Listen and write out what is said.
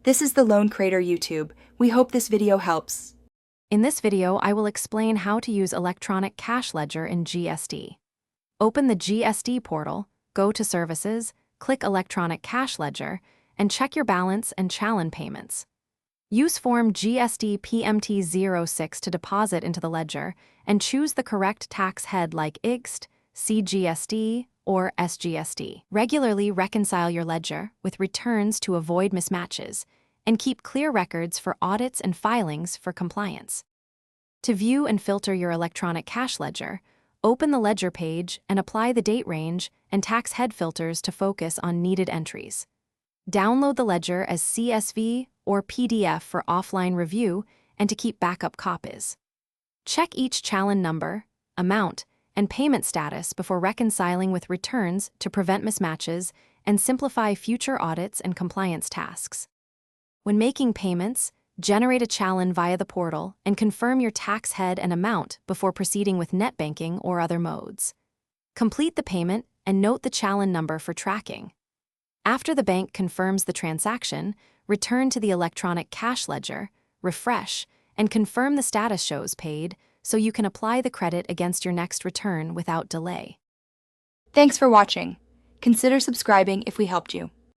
This is the Loan Creator YouTube. We hope this video helps. In this video, I will explain how to use electronic cash ledger in GST. Open the GST portal, go to Services, click Electronic Cash Ledger, and check your balance and challan payments. Use Form GST PMT06 to deposit into the ledger, and choose the correct tax head like IGST, CGST, or SGST. Regularly reconcile your ledger with returns to avoid mismatches, and keep clear records for audits and filings for compliance. To view and filter your electronic cash ledger, open the ledger page and apply the date range and tax head filters to focus on needed entries. Download the ledger as CSV or PDF for offline review and to keep backup copies. Check each challan number, amount, and payment status before reconciling with returns to prevent mismatches and simplify future audits and compliance tasks. When making payments, generate a challan via the portal and confirm your tax head and amount before proceeding with net banking or other modes. Complete the payment and note the challan number for tracking. After the bank confirms the transaction, return to the electronic cash ledger, refresh, and confirm the status shows paid so you can apply the credit against your next return without delay. Thanks for watching. Consider subscribing if we helped you.